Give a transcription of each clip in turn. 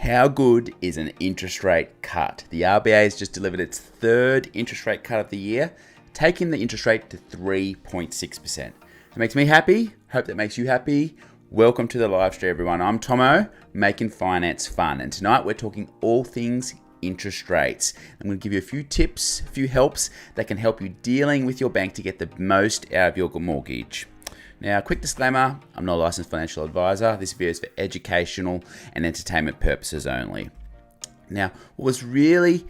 How good is an interest rate cut? The RBA has just delivered its third interest rate cut of the year, taking the interest rate to 3.6%. It makes me happy. Hope that makes you happy. Welcome to the live stream, everyone. I'm Tomo, making finance fun. And tonight we're talking all things interest rates. I'm going to give you a few tips, a few helps that can help you dealing with your bank to get the most out of your mortgage. Now, quick disclaimer, I'm not a licensed financial advisor. This video is for educational and entertainment purposes only. Now, what was really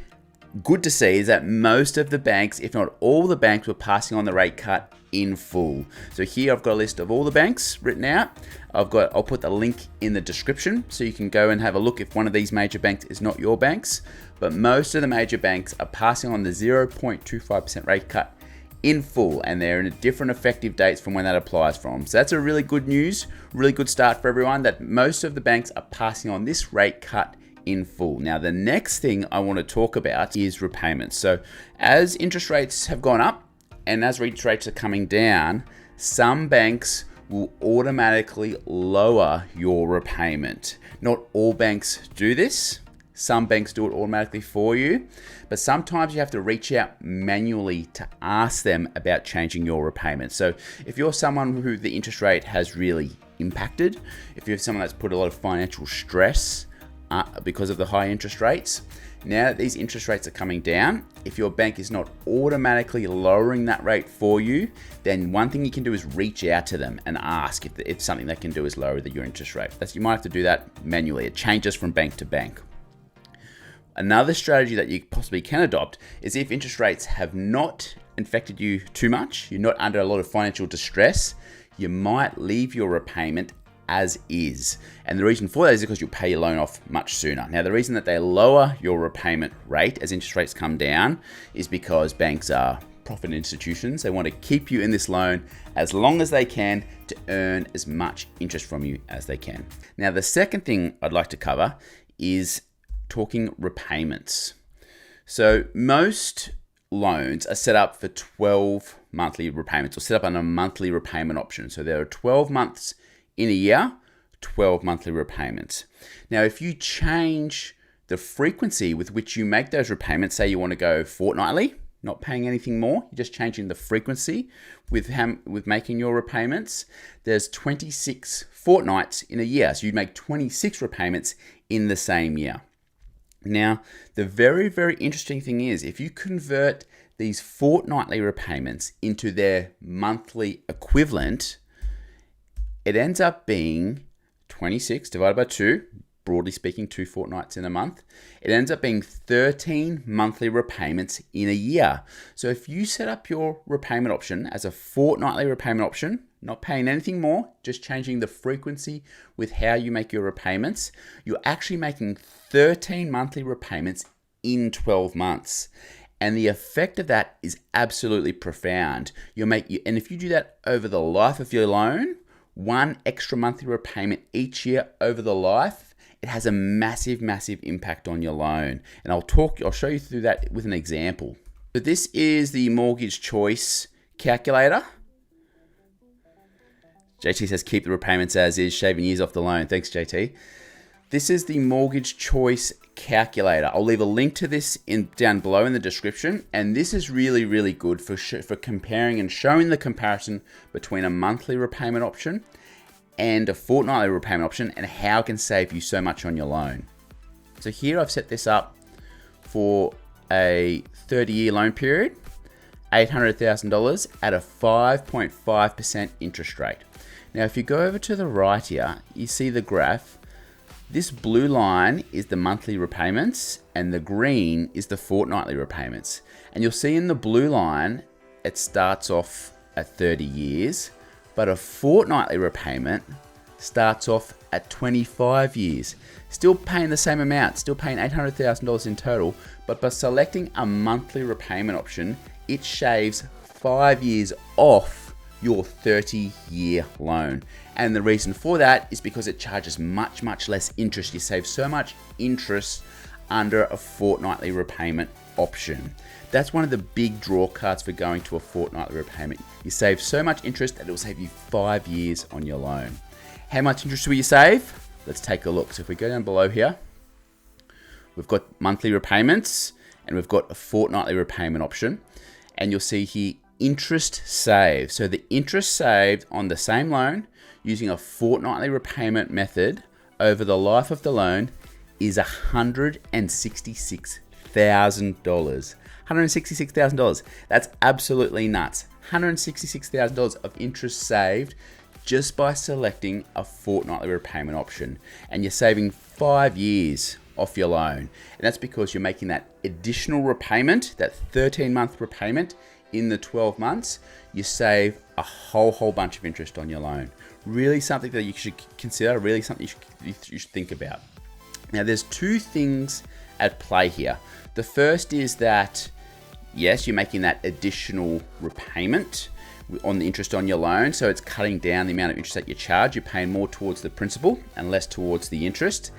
good to see is that most of the banks, if not all the banks, were passing on the rate cut in full. So here I've got a list of all the banks written out. I'll put the link in the description so you can go and have a look if one of these major banks is not your banks. But most of the major banks are passing on the 0.25% rate cut in full, and they're in different effective dates from when that applies from. So that's a really good news, really good start for everyone, that most of the banks are passing on this rate cut in full. Now, the next thing I want to talk about is repayments. So as interest rates have gone up and as interest rates are coming down, some banks will automatically lower your repayment. Not all banks do this. Some banks do it automatically for you, but sometimes you have to reach out manually to ask them about changing your repayment. So if you're someone who the interest rate has really impacted, if you're someone that's put a lot of financial stress because of the high interest rates, now that these interest rates are coming down, if your bank is not automatically lowering that rate for you, then one thing you can do is reach out to them and ask if something they can do is lower your interest rate. You might have to do that manually. It changes from bank to bank. Another strategy that you possibly can adopt is if interest rates have not affected you too much, you're not under a lot of financial distress, you might leave your repayment as is. And the reason for that is because you'll pay your loan off much sooner. Now, the reason that they lower your repayment rate as interest rates come down is because banks are profit institutions. They want to keep you in this loan as long as they can to earn as much interest from you as they can. Now, the second thing I'd like to cover is talking repayments. So most loans are set up for 12 monthly repayments, or set up on a monthly repayment option. So there are 12 months in a year, 12 monthly repayments. Now, if you change the frequency with which you make those repayments, say you want to go fortnightly, not paying anything more, you're just changing the frequency with making your repayments, there's 26 fortnights in a year. So you'd make 26 repayments in the same year. Now, the very, very interesting thing is if you convert these fortnightly repayments into their monthly equivalent, it ends up being 26 divided by 2, broadly speaking, 2 fortnights in a month. It ends up being 13 monthly repayments in a year. So if you set up your repayment option as a fortnightly repayment option, not paying anything more, just changing the frequency with how you make your repayments, you're actually making 13 monthly repayments in 12 months. And the effect of that is absolutely profound. And if you do that over the life of your loan, one extra monthly repayment each year over the life, it has a massive, massive impact on your loan. And I'll show you through that with an example. So this is the mortgage choice calculator. JT says, keep the repayments as is, shaving years off the loan. Thanks, JT. This is the mortgage choice calculator. I'll leave a link to this down below in the description. And this is really, really good for comparing and showing the comparison between a monthly repayment option and a fortnightly repayment option and how it can save you so much on your loan. So here I've set this up for a 30-year loan period, $800,000 at a 5.5% interest rate. Now, if you go over to the right here, you see the graph. This blue line is the monthly repayments and the green is the fortnightly repayments. And you'll see in the blue line, it starts off at 30 years, but a fortnightly repayment starts off at 25 years. Still paying the same amount, still paying $800,000 in total, but by selecting a monthly repayment option, it shaves 5 years off your 30-year loan. And the reason for that is because it charges much, much less interest. You save so much interest under a fortnightly repayment option. That's one of the big draw cards for going to a fortnightly repayment. You save so much interest that it will save you 5 years on your loan. How much interest will you save? Let's take a look. So if we go down below here, we've got monthly repayments, and we've got a fortnightly repayment option. And you'll see here interest saved. So the interest saved on the same loan using a fortnightly repayment method over the life of the loan is $166,000. $166,000. That's absolutely nuts. $166,000 of interest saved just by selecting a fortnightly repayment option. And you're saving 5 years off your loan. And that's because you're making that additional repayment, that 13-month repayment in the 12 months, you save a whole bunch of interest on your loan. Really something that you should consider, really something you should think about. Now, there's two things at play here. The first is that, yes, you're making that additional repayment on the interest on your loan, so it's cutting down the amount of interest that you charge. You're paying more towards the principal and less towards the interest.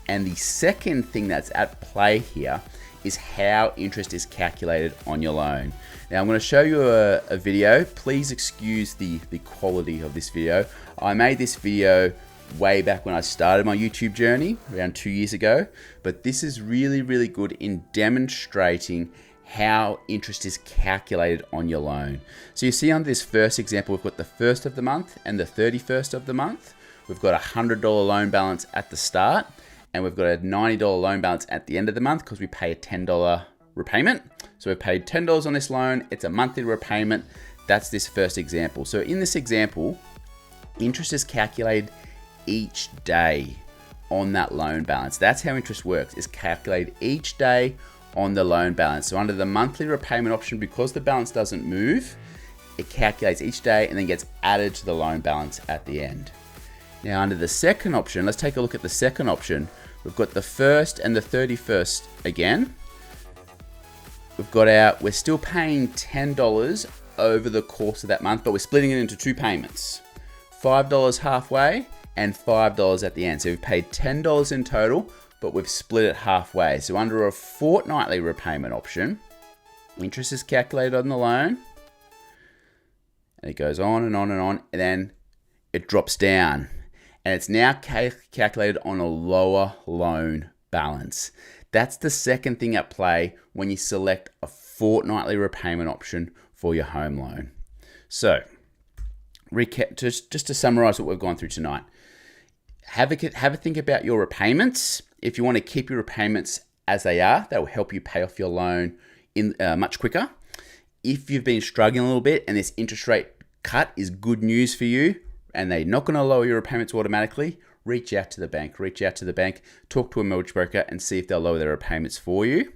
And the second thing that's at play here is how interest is calculated on your loan. Now, I'm going to show you a video. Please excuse the quality of this video. I made this video way back when I started my YouTube journey, around 2 years ago, but this is really good in demonstrating how interest is calculated on your loan. So you see on this first example, we've got the 1st of the month and the 31st of the month. We've got a $100 loan balance at the start, and we've got a $90 loan balance at the end of the month because we pay a $10 repayment. So we've paid $10 on this loan. It's a monthly repayment. That's this first example. So in this example, interest is calculated each day on that loan balance. That's how interest works, is calculated each day on the loan balance. So under the monthly repayment option, because the balance doesn't move, it calculates each day and then gets added to the loan balance at the end. Now under the second option, let's take a look at the second option. We've got the 1st and the 31st again. We're still paying $10 over the course of that month, but we're splitting it into 2 payments. $5 halfway and $5 at the end. So we've paid $10 in total, but we've split it halfway. So under a fortnightly repayment option, interest is calculated on the loan, and it goes on and on and on, and then it drops down. And it's now calculated on a lower loan balance. That's the second thing at play when you select a fortnightly repayment option for your home loan. So, just to summarize what we've gone through tonight, have a think about your repayments. If you want to keep your repayments as they are, that will help you pay off your loan much quicker. If you've been struggling a little bit and this interest rate cut is good news for you, and they're not going to lower your repayments automatically, reach out to the bank. Talk to a mortgage broker and see if they'll lower their repayments for you.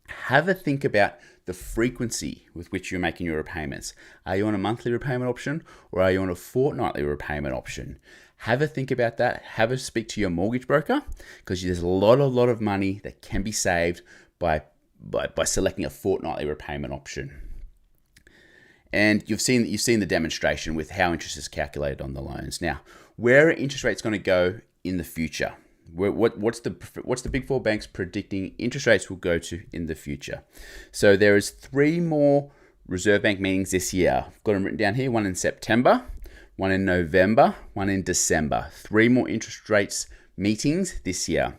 Have a think about the frequency with which you're making your repayments. Are you on a monthly repayment option or are you on a fortnightly repayment option? Have a think about that. Have a speak to your mortgage broker, because there's a lot of money that can be saved by selecting a fortnightly repayment option. And you've seen the demonstration with how interest is calculated on the loans. Now, where are interest rates going to go in the future? What's the Big Four banks predicting interest rates will go to in the future? So there is 3 more Reserve Bank meetings this year. I've got them written down here. 1 in September, 1 in November, 1 in December. 3 more interest rates meetings this year.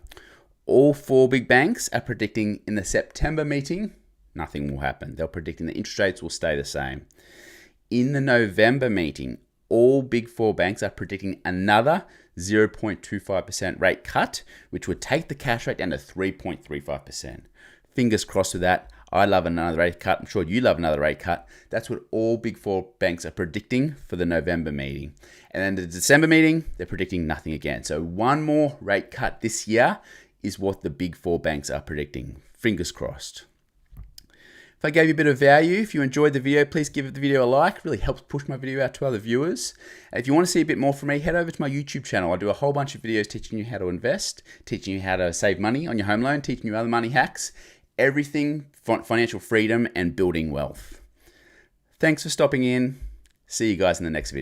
All 4 big banks are predicting in the September meeting, nothing will happen. They're predicting the interest rates will stay the same. In the November meeting, all Big Four banks are predicting another 0.25% rate cut, which would take the cash rate down to 3.35%. Fingers crossed with that. I love another rate cut. I'm sure you love another rate cut. That's what all Big Four banks are predicting for the November meeting. And then the December meeting, they're predicting nothing again. So 1 more rate cut this year is what the Big Four banks are predicting. Fingers crossed. If I gave you a bit of value, if you enjoyed the video, please give the video a like. It really helps push my video out to other viewers. And if you want to see a bit more from me, head over to my YouTube channel. I do a whole bunch of videos teaching you how to invest, teaching you how to save money on your home loan, teaching you other money hacks, everything financial freedom and building wealth. Thanks for stopping in. See you guys in the next video.